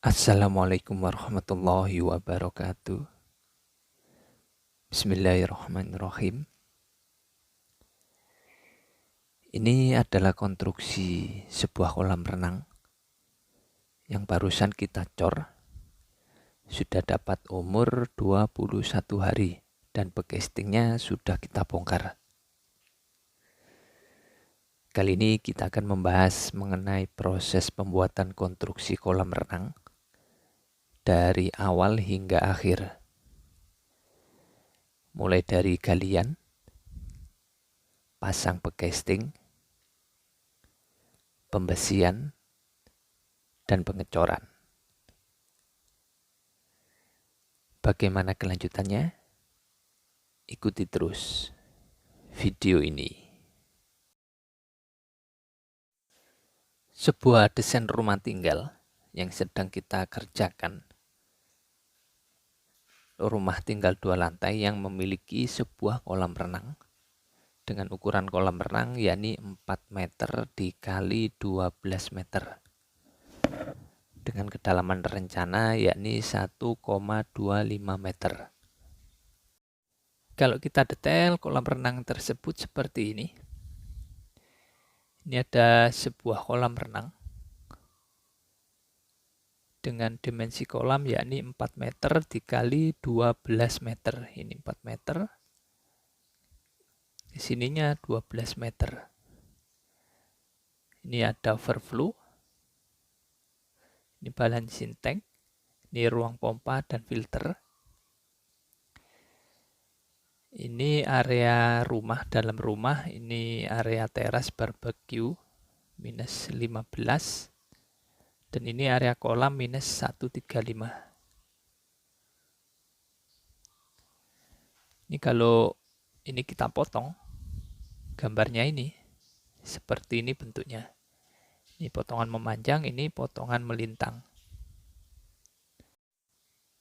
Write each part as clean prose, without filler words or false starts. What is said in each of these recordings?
Assalamualaikum warahmatullahi wabarakatuh. Bismillahirrahmanirrahim. Ini adalah konstruksi sebuah kolam renang yang barusan kita cor. Sudah dapat umur 21 hari dan bekastingnya sudah kita bongkar. Kali ini kita akan membahas mengenai proses pembuatan konstruksi kolam renang dari awal hingga akhir. Mulai dari galian, pasang bekasting, pembesian, dan pengecoran. Bagaimana kelanjutannya? Ikuti terus video ini. Sebuah desain rumah tinggal yang sedang kita kerjakan. Rumah tinggal 2 lantai yang memiliki sebuah kolam renang dengan ukuran kolam renang yakni 4 meter dikali 12 meter dengan kedalaman rencana yakni 1,25 meter. Kalau kita detail kolam renang tersebut seperti ini. Ini ada sebuah kolam renang dengan dimensi kolam yakni 4 meter dikali 12 meter. Ini 4 meter. Di sininya 12 meter. Ini ada overflow. Ini balancing tank. Ini ruang pompa dan filter. Ini area rumah, dalam rumah. Ini area teras barbecue minus 15. Dan ini area kolam minus 135. Ini kalau ini kita potong, gambarnya ini seperti ini bentuknya. Ini potongan memanjang, ini potongan melintang.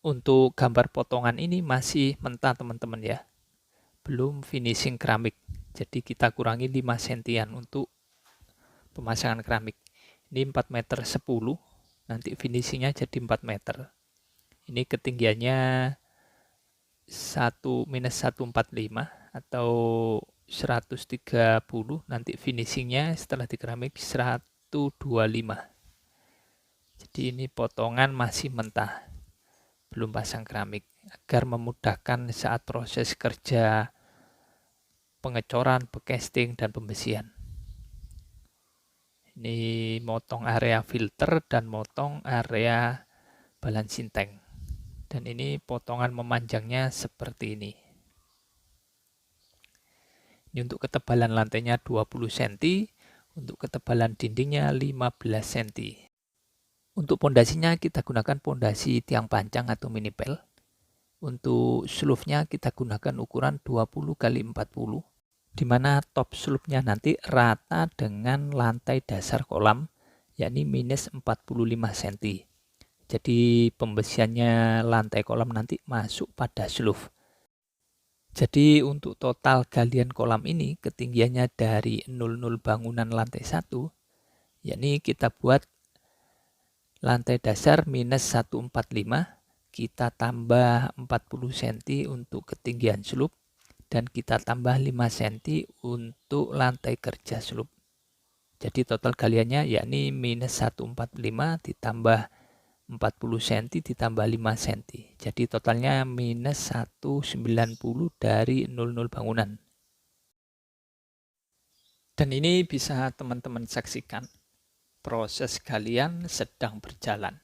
Untuk gambar potongan ini masih mentah teman-teman ya. Belum finishing keramik. Jadi kita kurangi 5 sentian untuk pemasangan keramik. Ini 4 meter 10, nanti finishingnya jadi 4 meter. Ini ketinggiannya minus 145 atau 130, nanti finishingnya setelah di keramik 125. Jadi ini potongan masih mentah, belum pasang keramik, agar memudahkan saat proses kerja pengecoran, bekasting, dan pembesian. Ini motong area filter dan motong area balancing tank. Dan ini potongan memanjangnya seperti ini. Ini untuk ketebalan lantainya 20 cm, untuk ketebalan dindingnya 15 cm. Untuk pondasinya kita gunakan pondasi tiang pancang atau minipel. Untuk slope-nya kita gunakan ukuran 20 x 40. Di mana top slope-nya nanti rata dengan lantai dasar kolam, yakni minus 45 cm. Jadi pembesiannya lantai kolam nanti masuk pada slope. Jadi untuk total galian kolam ini ketinggiannya dari 00 bangunan lantai 1, yakni kita buat lantai dasar minus 145, kita tambah 40 cm untuk ketinggian slope, dan kita tambah 5 cm untuk lantai kerja slope. Jadi total galiannya yakni minus 145 ditambah 40 cm ditambah 5 cm. Jadi totalnya minus 190 dari 00 bangunan. Dan ini bisa teman-teman saksikan. Proses galian sedang berjalan.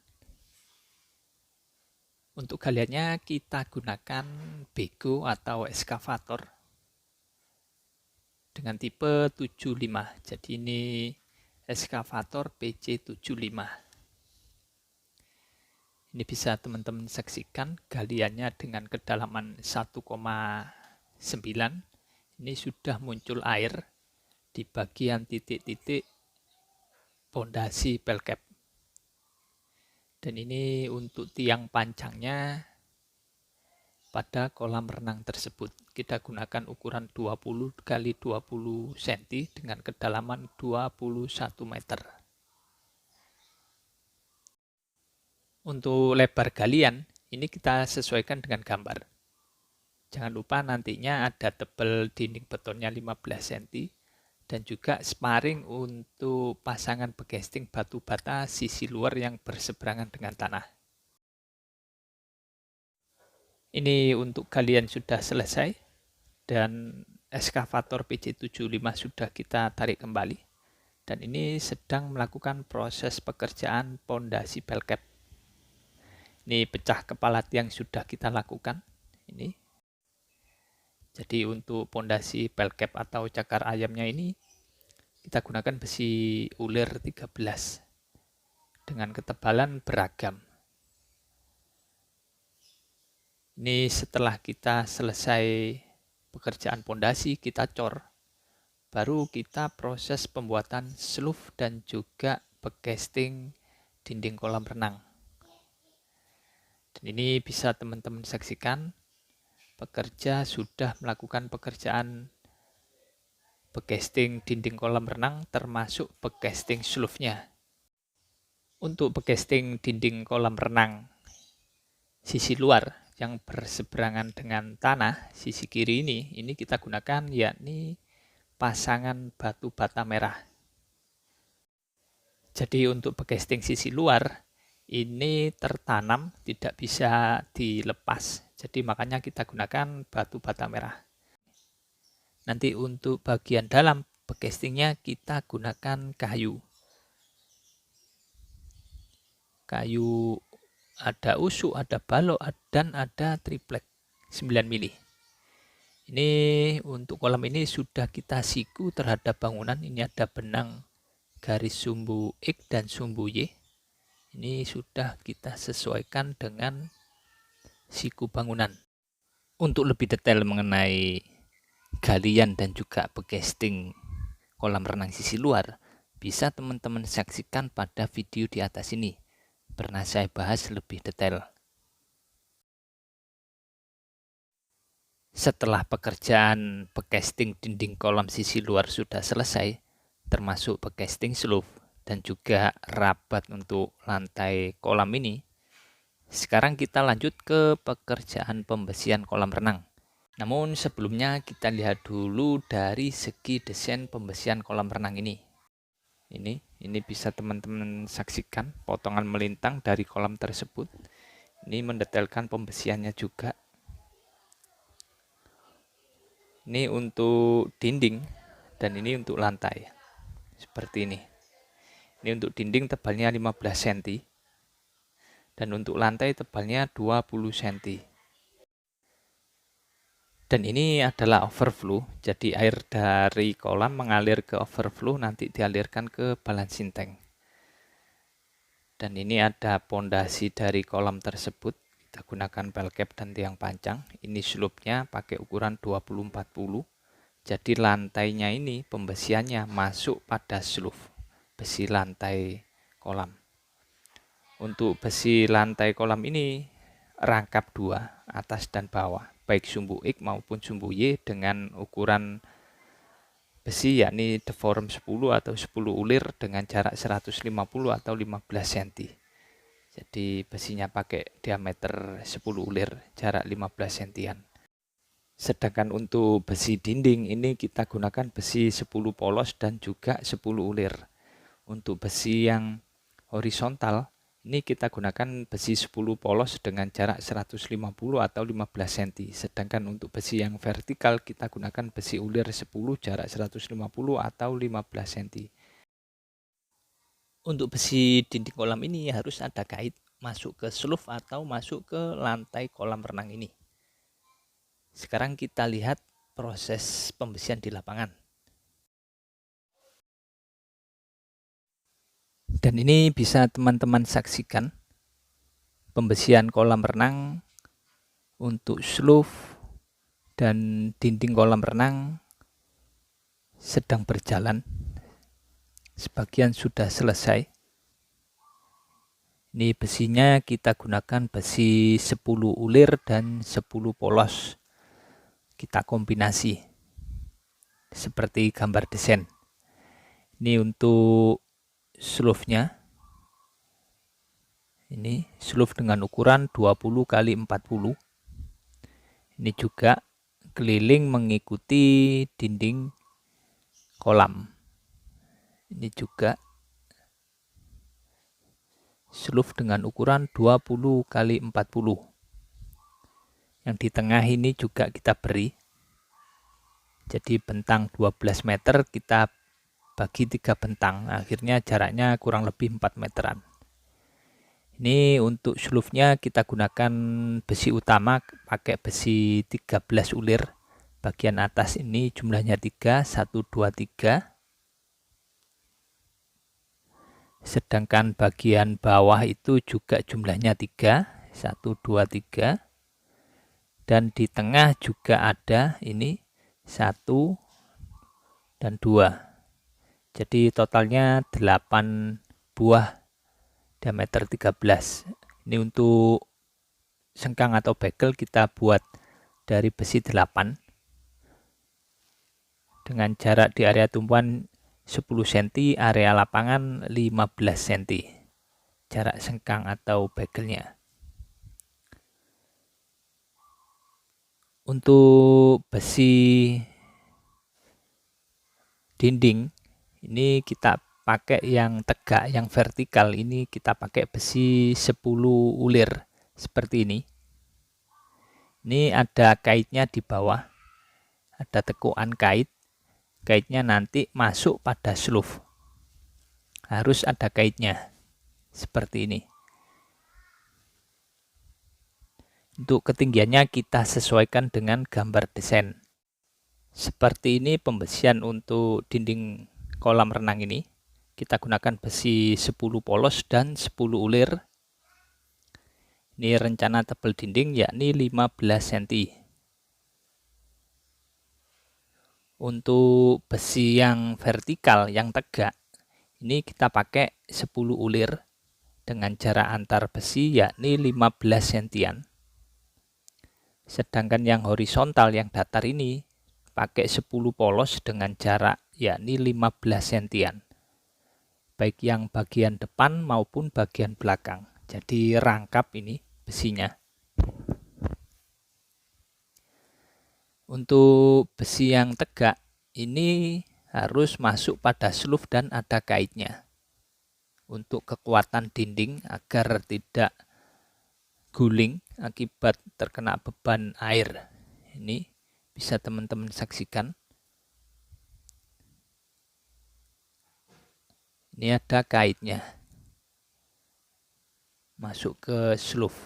Untuk galiannya kita gunakan bego atau eskavator dengan tipe 75. Jadi ini eskavator PC75. Ini bisa teman-teman saksikan galiannya dengan kedalaman 1,9. Ini sudah muncul air di bagian titik-titik pondasi pelcap. Dan ini untuk tiang pancangnya pada kolam renang tersebut. Kita gunakan ukuran 20 x 20 cm dengan kedalaman 21 meter. Untuk lebar galian, ini kita sesuaikan dengan gambar. Jangan lupa nantinya ada tebal dinding betonnya 15 cm dan juga sparing untuk pasangan begesting batu bata sisi luar yang berseberangan dengan tanah. Ini untuk galian sudah selesai dan eskavator PC75 sudah kita tarik kembali. Dan ini sedang melakukan proses pekerjaan pondasi pelcap. Ini pecah kepala tiang sudah kita lakukan. Ini. Jadi untuk pondasi pelcap atau cakar ayamnya ini kita gunakan besi ulir 13 dengan ketebalan beragam. Ini setelah kita selesai pekerjaan pondasi, kita cor. Baru kita proses pembuatan sloof dan juga backcasting dinding kolam renang. Dan ini bisa teman-teman saksikan, pekerja sudah melakukan pekerjaan backcasting dinding kolam renang termasuk backcasting sloofnya. Untuk backcasting dinding kolam renang sisi luar yang berseberangan dengan tanah, sisi kiri ini kita gunakan yakni pasangan batu bata merah. Jadi untuk backcasting sisi luar ini tertanam, tidak bisa dilepas. Jadi makanya kita gunakan batu bata merah. Nanti untuk bagian dalam backcastingnya kita gunakan kayu. Kayu ada usuk, ada balok, dan ada triplek 9 mili. Ini untuk kolam ini sudah kita siku terhadap bangunan. Ini ada benang garis sumbu X dan sumbu Y. Ini sudah kita sesuaikan dengan siku bangunan. Untuk lebih detail mengenai galian dan juga backcasting kolam renang sisi luar, bisa teman-teman saksikan pada video di atas ini. Pernah saya bahas lebih detail. Setelah pekerjaan backcasting dinding kolam sisi luar sudah selesai, termasuk backcasting sloof dan juga rabat untuk lantai kolam ini, sekarang kita lanjut ke pekerjaan pembesian kolam renang. Namun sebelumnya kita lihat dulu dari segi desain pembesian kolam renang ini. Ini bisa teman-teman saksikan potongan melintang dari kolam tersebut. Ini mendetailkan pembesiannya juga. Ini untuk dinding dan ini untuk lantai. Seperti ini. Ini untuk dinding tebalnya 15 cm dan untuk lantai tebalnya 20 cm. Dan ini adalah overflow, jadi air dari kolam mengalir ke overflow, nanti dialirkan ke balancing tank. Dan ini ada pondasi dari kolam tersebut. Kita gunakan pelcap dan tiang pancang. Ini slope-nya pakai ukuran 20-40. Jadi lantainya ini pembesiannya masuk pada slope besi lantai kolam. Untuk besi lantai kolam ini rangkap dua, atas dan bawah, baik sumbu X maupun sumbu Y dengan ukuran besi yakni deform 10 atau 10 ulir dengan jarak 150 atau 15 cm. Jadi besinya pakai diameter 10 ulir, jarak 15 cm. Sedangkan untuk besi dinding ini kita gunakan besi 10 polos dan juga 10 ulir. Untuk besi yang horizontal ini kita gunakan besi 10 polos dengan jarak 150 atau 15 cm. Sedangkan untuk besi yang vertikal kita gunakan besi ulir 10 jarak 150 atau 15 cm. Untuk besi dinding kolam ini harus ada kait masuk ke sloof atau masuk ke lantai kolam renang ini. Sekarang kita lihat proses pembesian di lapangan. Dan ini bisa teman-teman saksikan pembesian kolam renang untuk sloof dan dinding kolam renang sedang berjalan. Sebagian sudah selesai. Ini besinya kita gunakan besi 10 ulir dan 10 polos. Kita kombinasi seperti gambar desain. Ini untuk sloofnya. Ini slope dengan ukuran 20 kali 40. Ini juga keliling mengikuti dinding kolam. Ini juga slope dengan ukuran 20 kali 40. Yang di tengah ini juga kita beri. Jadi bentang 12 meter kita bagi 3 bentang. Akhirnya jaraknya kurang lebih 4 meteran. Ini untuk slope-nya kita gunakan besi utama, pakai besi 13 ulir. Bagian atas ini jumlahnya 3, 1, 2, 3. Sedangkan bagian bawah itu juga jumlahnya 3, 1, 2, 3. Dan di tengah juga ada ini 1 dan 2. Jadi totalnya 8 buah diameter 13. Ini untuk sengkang atau bekel kita buat dari besi 8 dengan jarak di area tumpuan 10 cm, area lapangan 15 cm jarak sengkang atau bekelnya. Untuk besi dinding ini kita pakai yang tegak, yang vertikal. Ini kita pakai besi 10 ulir seperti ini. Ini ada kaitnya di bawah, ada tekukan kait. Kaitnya nanti masuk pada slope. Harus ada kaitnya seperti ini. Untuk ketinggiannya kita sesuaikan dengan gambar desain. Seperti ini pembesian untuk dinding kolam renang ini. Kita gunakan besi 10 polos dan 10 ulir. Ini rencana tebal dinding yakni 15 cm. Untuk besi yang vertikal, yang tegak, ini kita pakai 10 ulir dengan jarak antar besi yakni 15 cm. Sedangkan yang horizontal, yang datar ini pakai 10 polos dengan jarak yakni 15 cm. Baik yang bagian depan maupun bagian belakang. Jadi rangkap ini besinya. Untuk besi yang tegak ini harus masuk pada slope dan ada kaitnya. Untuk kekuatan dinding agar tidak guling akibat terkena beban air. Ini bisa teman-teman saksikan. Ini ada kaitnya. Masuk ke slope.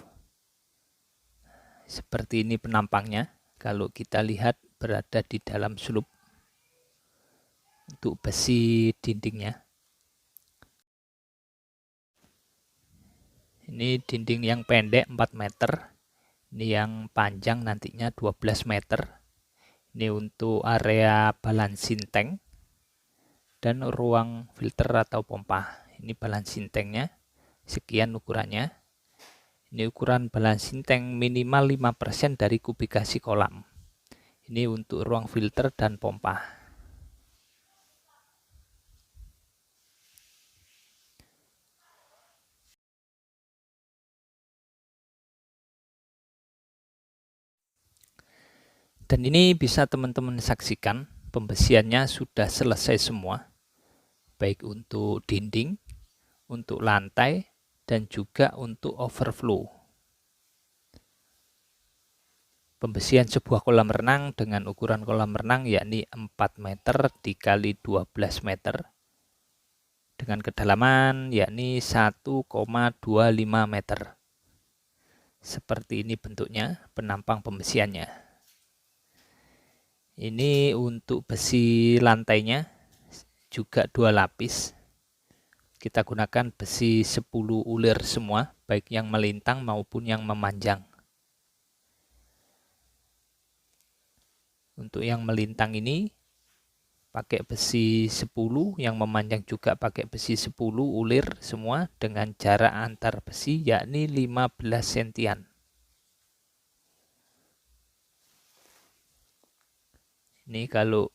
Seperti ini penampangnya kalau kita lihat berada di dalam slope. Untuk besi dindingnya. Ini dinding yang pendek 4 meter. Ini yang panjang nantinya 12 meter. Ini untuk area balancing tank dan ruang filter atau pompa. Ini balancing tanknya. Sekian ukurannya. Ini ukuran balancing tank minimal 5% dari kubikasi kolam. Ini untuk ruang filter dan pompa. Dan ini bisa teman-teman saksikan pembesiannya sudah selesai semua. Baik untuk dinding, untuk lantai, dan juga untuk overflow. Pembesian sebuah kolam renang dengan ukuran kolam renang yakni 4 meter dikali 12 meter. Dengan kedalaman yakni 1,25 meter. Seperti ini bentuknya, penampang pembesiannya. Ini untuk besi lantainya juga 2 lapis. Kita gunakan besi 10 ulir semua, baik yang melintang maupun yang memanjang. Untuk yang melintang ini pakai besi 10, yang memanjang juga pakai besi 10 ulir semua dengan jarak antar besi yakni 15 cm. Ini kalau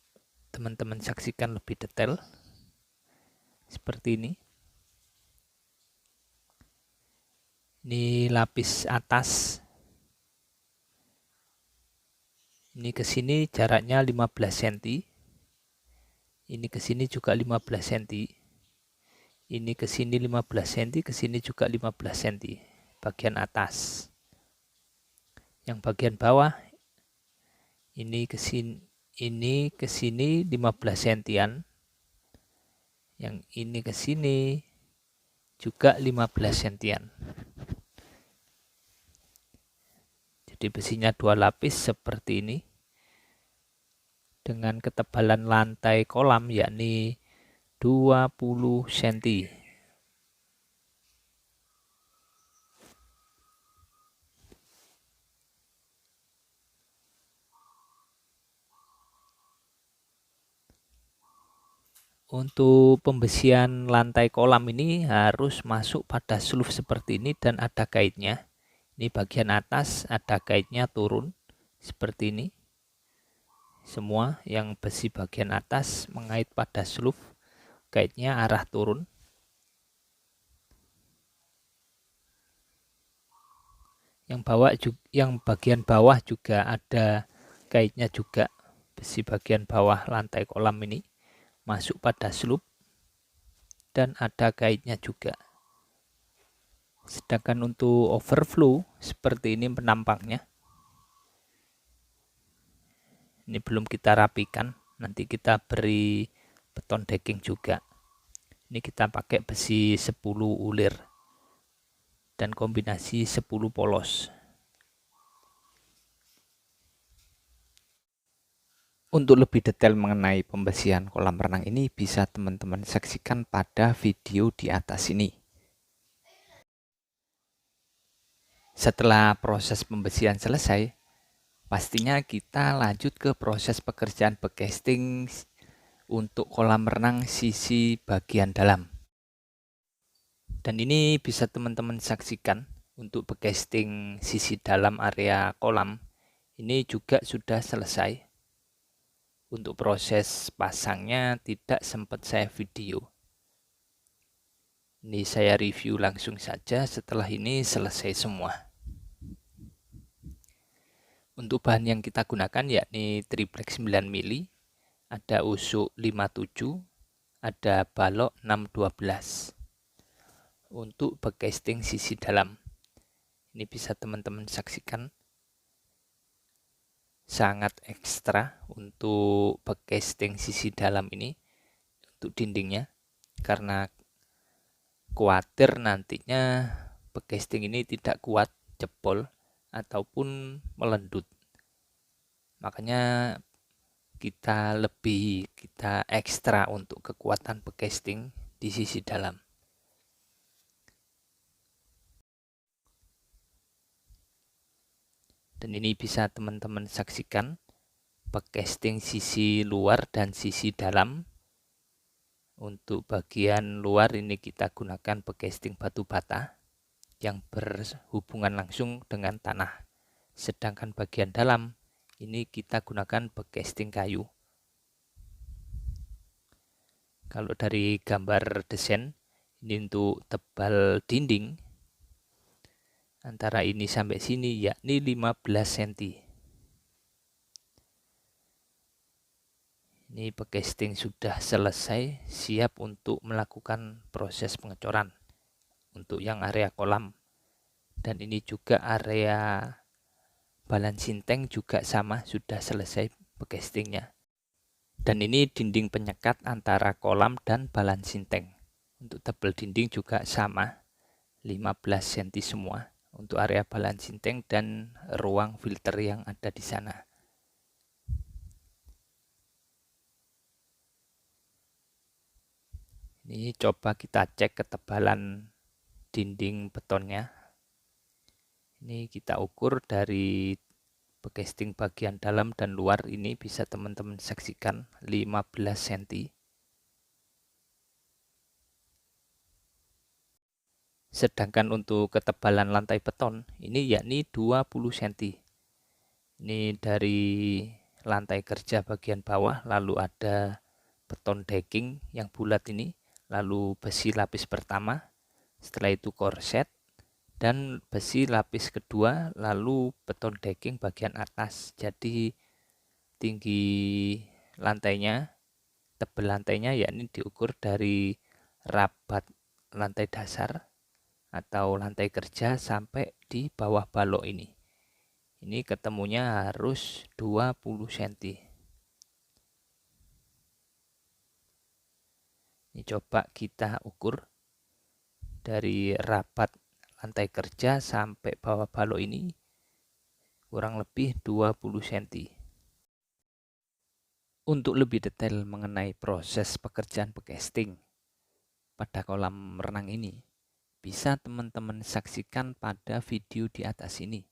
teman-teman saksikan lebih detail seperti ini. Ini lapis atas. Ini ke sini jaraknya 15 cm. Ini ke sini juga 15 cm. Ini ke sini 15 cm, ke sini juga 15 cm. Bagian atas. Yang bagian bawah ini ke sini 15 cm-an. Yang ini ke sini juga 15 cm-an. Jadi besinya 2 lapis seperti ini. Dengan ketebalan lantai kolam yakni 20 cm. Untuk pembesian lantai kolam ini harus masuk pada seluf seperti ini dan ada kaitnya. Ini bagian atas ada kaitnya turun seperti ini. Semua yang besi bagian atas mengait pada seluf, kaitnya arah turun. Yang bagian bawah juga ada kaitnya juga. Besi bagian bawah lantai kolam ini masuk pada seluf dan ada kaitnya juga. Sedangkan untuk overflow seperti ini penampaknya. Ini belum kita rapikan, nanti kita beri beton decking juga. Ini kita pakai besi 10 ulir dan kombinasi 10 polos. Untuk lebih detail mengenai pembesian kolam renang ini bisa teman-teman saksikan pada video di atas ini. Setelah proses pembesian selesai, pastinya kita lanjut ke proses pekerjaan backcasting untuk kolam renang sisi bagian dalam. Dan ini bisa teman-teman saksikan untuk backcasting sisi dalam area kolam. Ini juga sudah selesai. Untuk proses pasangnya tidak sempat saya video. Ini saya review langsung saja setelah ini selesai semua. Untuk bahan yang kita gunakan yakni triplek 9 mili, ada usuk 57, ada balok 612. Untuk backcasting sisi dalam, ini bisa teman-teman saksikan sangat ekstra untuk backcasting sisi dalam ini untuk dindingnya, karena khawatir nantinya backcasting ini tidak kuat jebol ataupun melendut. Makanya kita ekstra untuk kekuatan backcasting di sisi dalam. Dan ini bisa teman-teman saksikan backcasting sisi luar dan sisi dalam. Untuk bagian luar ini kita gunakan backcasting batu bata yang berhubungan langsung dengan tanah. Sedangkan bagian dalam ini kita gunakan backcasting kayu. Kalau dari gambar desain, ini untuk tebal dinding antara ini sampai sini yakni 15 cm. Ini backcasting sudah selesai, siap untuk melakukan proses pengecoran untuk yang area kolam. Dan ini juga area balancing tank juga sama, sudah selesai backcastingnya. Dan ini dinding penyekat antara kolam dan balancing tank. Untuk tebal dinding juga sama, 15 cm semua untuk area balancing tank dan ruang filter yang ada di sana. Ini coba kita cek ketebalan dinding betonnya. Ini kita ukur dari backcasting bagian dalam dan luar, ini bisa teman-teman saksikan 15 cm. Sedangkan untuk ketebalan lantai beton ini yakni 20 cm. Ini dari lantai kerja bagian bawah, lalu ada beton decking yang bulat ini, lalu besi lapis pertama, setelah itu korset, dan besi lapis kedua, lalu beton decking bagian atas. Jadi tinggi lantainya, tebal lantainya yakni diukur dari rabat lantai dasar atau lantai kerja sampai di bawah balok ini. Ini ketemunya harus 20 cm. Ini coba kita ukur dari rabat lantai kerja sampai bawah balok ini kurang lebih 20 cm. Untuk lebih detail mengenai proses pekerjaan backcasting pada kolam renang ini, bisa teman-teman saksikan pada video di atas ini.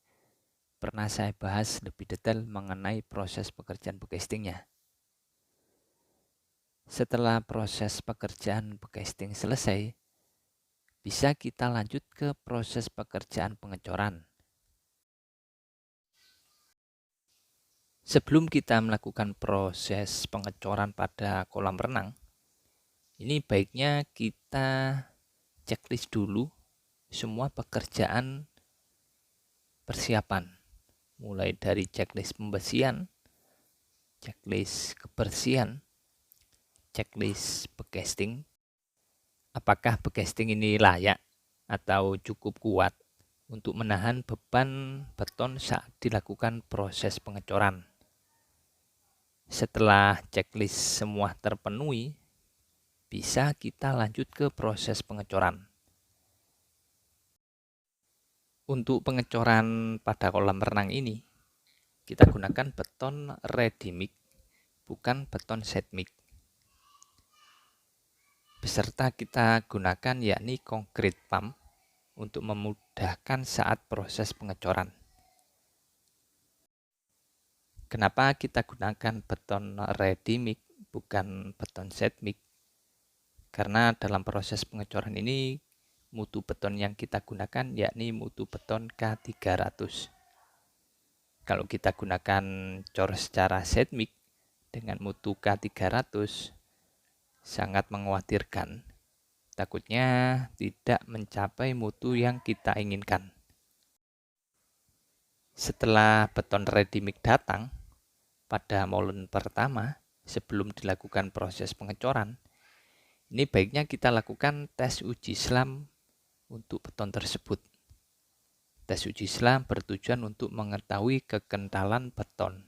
Pernah saya bahas lebih detail mengenai proses pekerjaan backcastingnya. Setelah proses pekerjaan backcasting selesai, bisa kita lanjut ke proses pekerjaan pengecoran. Sebelum kita melakukan proses pengecoran pada kolam renang, ini baiknya kita checklist dulu semua pekerjaan persiapan. Mulai dari checklist pembersihan, checklist kebersihan, checklist backcasting. Apakah backcasting ini layak atau cukup kuat untuk menahan beban beton saat dilakukan proses pengecoran. Setelah checklist semua terpenuhi, bisa kita lanjut ke proses pengecoran. Untuk pengecoran pada kolam renang ini, kita gunakan beton ready mix, bukan beton set mix. Beserta kita gunakan yakni concrete pump untuk memudahkan saat proses pengecoran. Kenapa kita gunakan beton ready mix bukan beton set mix? Karena dalam proses pengecoran ini mutu beton yang kita gunakan yakni mutu beton K300. Kalau kita gunakan cor secara set mix dengan mutu K300 sangat mengkhawatirkan. Takutnya tidak mencapai mutu yang kita inginkan. Setelah beton ready mix datang, pada molen pertama, sebelum dilakukan proses pengecoran, ini baiknya kita lakukan tes uji selam untuk beton tersebut. Tes uji selam bertujuan untuk mengetahui kekentalan beton.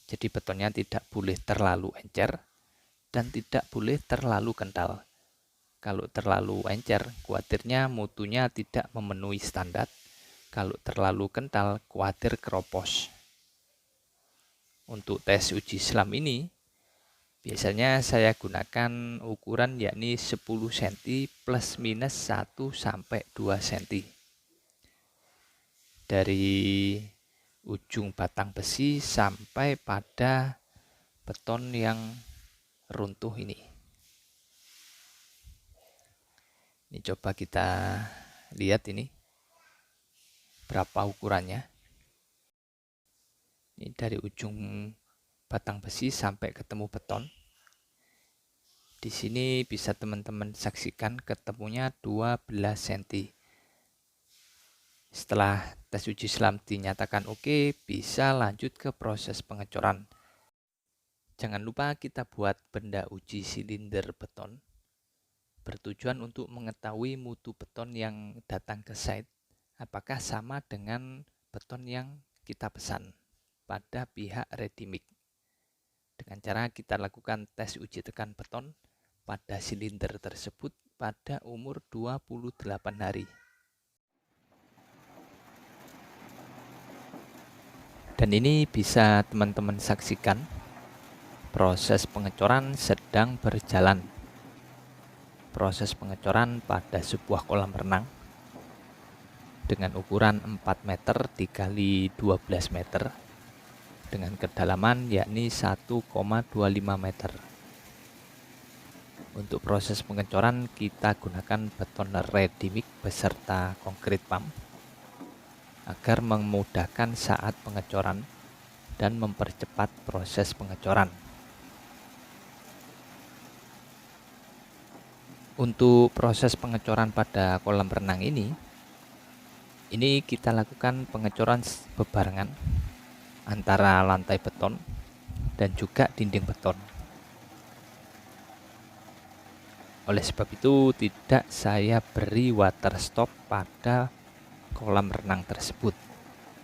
Jadi betonnya tidak boleh terlalu encer dan tidak boleh terlalu kental. Kalau terlalu encer, khawatirnya mutunya tidak memenuhi standar. Kalau terlalu kental, khawatir keropos. Untuk tes uji selam ini, biasanya saya gunakan ukuran yakni 10 cm plus minus 1 sampai 2 cm. Dari ujung batang besi sampai pada beton yang runtuh ini. Ini coba kita lihat ini berapa ukurannya. Ini dari ujung batang besi sampai ketemu beton. Di sini bisa teman-teman saksikan ketemunya 12 cm. Setelah tes uji selam dinyatakan oke, bisa lanjut ke proses pengecoran. Jangan lupa kita buat benda uji silinder beton. Bertujuan untuk mengetahui mutu beton yang datang ke site, apakah sama dengan beton yang kita pesan pada pihak ready mix. Dengan cara kita lakukan tes uji tekan beton pada silinder tersebut pada umur 28 hari. Dan ini bisa teman-teman saksikan, proses pengecoran sedang berjalan. Proses pengecoran pada sebuah kolam renang dengan ukuran 4 meter dikali 12 meter dengan kedalaman yakni 1,25 meter. Untuk proses pengecoran kita gunakan beton ready mix beserta concrete pump agar memudahkan saat pengecoran dan mempercepat proses pengecoran. Untuk proses pengecoran pada kolam renang ini, Ini kita lakukan pengecoran bebarengan antara lantai beton dan juga dinding beton. Oleh sebab itu tidak saya beri water stop pada kolam renang tersebut.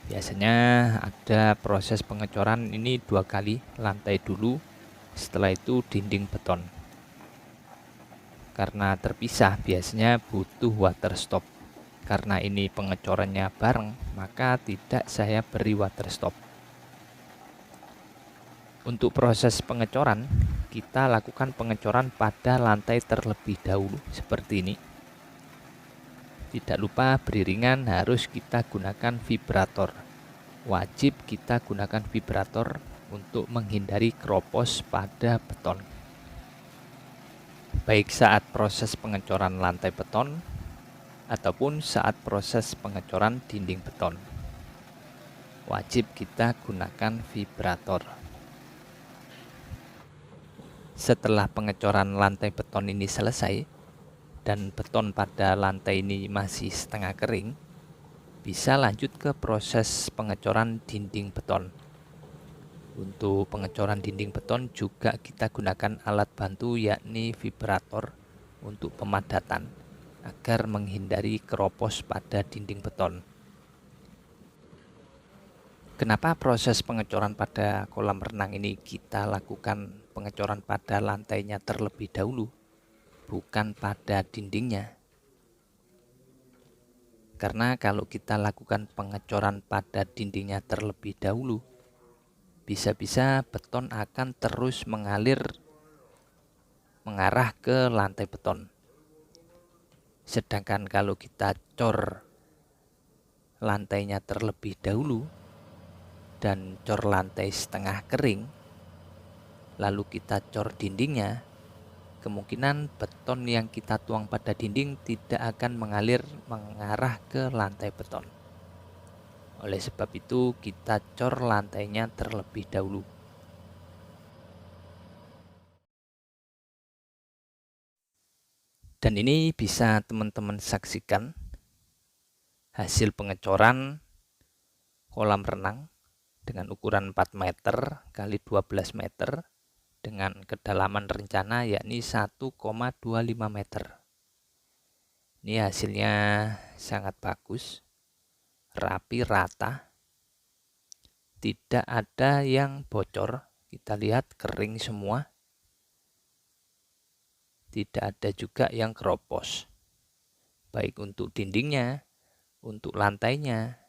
Biasanya ada proses pengecoran ini 2 kali, lantai dulu, setelah itu dinding beton. Karena terpisah biasanya butuh water stop. Karena ini pengecorannya bareng, maka tidak saya beri water stop. Untuk proses pengecoran, kita lakukan pengecoran pada lantai terlebih dahulu seperti ini. Tidak lupa beriringan harus kita gunakan vibrator. Wajib kita gunakan vibrator untuk menghindari keropos pada beton. Baik saat proses pengecoran lantai beton ataupun saat proses pengecoran dinding beton. Wajib kita gunakan vibrator. Setelah pengecoran lantai beton ini selesai dan beton pada lantai ini masih setengah kering, bisa lanjut ke proses pengecoran dinding beton. Untuk pengecoran dinding beton juga kita gunakan alat bantu yakni vibrator untuk pemadatan agar menghindari keropos pada dinding beton. Kenapa proses pengecoran pada kolam renang ini kita lakukan pengecoran pada lantainya terlebih dahulu, bukan pada dindingnya? Karena kalau kita lakukan pengecoran pada dindingnya terlebih dahulu, bisa-bisa beton akan terus mengarah ke lantai beton. Sedangkan kalau kita cor lantainya terlebih dahulu dan cor lantai setengah kering, lalu kita cor dindingnya, kemungkinan beton yang kita tuang pada dinding tidak akan mengarah ke lantai beton. Oleh sebab itu kita cor lantainya terlebih dahulu. Dan ini bisa teman-teman saksikan hasil pengecoran kolam renang dengan ukuran 4 meter kali 12 meter dengan kedalaman rencana yakni 1,25 meter. Ini hasilnya sangat bagus, rapi, rata, tidak ada yang bocor. Kita lihat kering semua, tidak ada juga yang keropos, baik untuk dindingnya, untuk lantainya.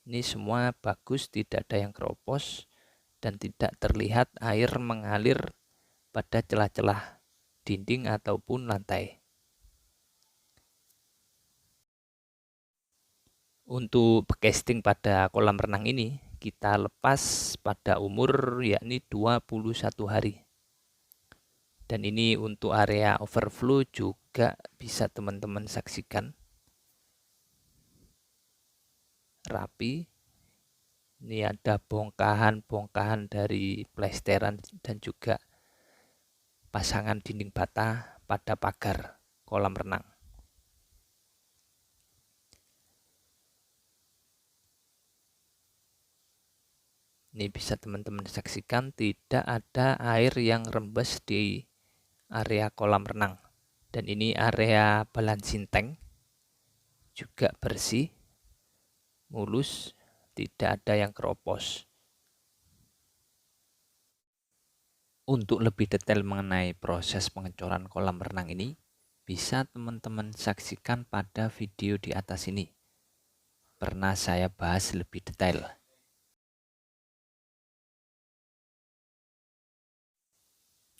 Ini semua bagus, tidak ada yang keropos dan tidak terlihat air mengalir pada celah-celah dinding ataupun lantai. Untuk casting pada kolam renang ini kita lepas pada umur yakni 21 hari. Dan ini untuk area overflow juga bisa teman-teman saksikan. Rapi. Ini ada bongkahan-bongkahan dari plesteran dan juga pasangan dinding bata pada pagar kolam renang. Ini bisa teman-teman saksikan tidak ada air yang rembes di area kolam renang. Dan ini area balancing tank juga bersih, mulus, tidak ada yang keropos. Untuk lebih detail mengenai proses pengecoran kolam renang ini, bisa teman-teman saksikan pada video di atas ini. Pernah saya bahas lebih detail.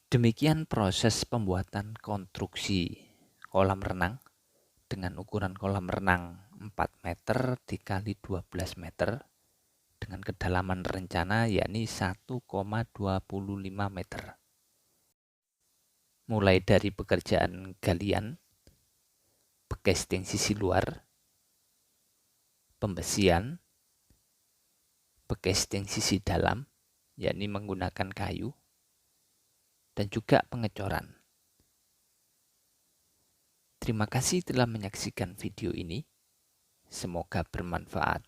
Demikian proses pembuatan konstruksi kolam renang dengan ukuran kolam renang 4 meter dikali 12 meter dengan kedalaman rencana yakni 1,25 meter. Mulai dari pekerjaan galian, casting sisi luar, pembesian, casting sisi dalam yakni menggunakan kayu, dan juga pengecoran. Terima kasih telah menyaksikan video ini. Semoga bermanfaat.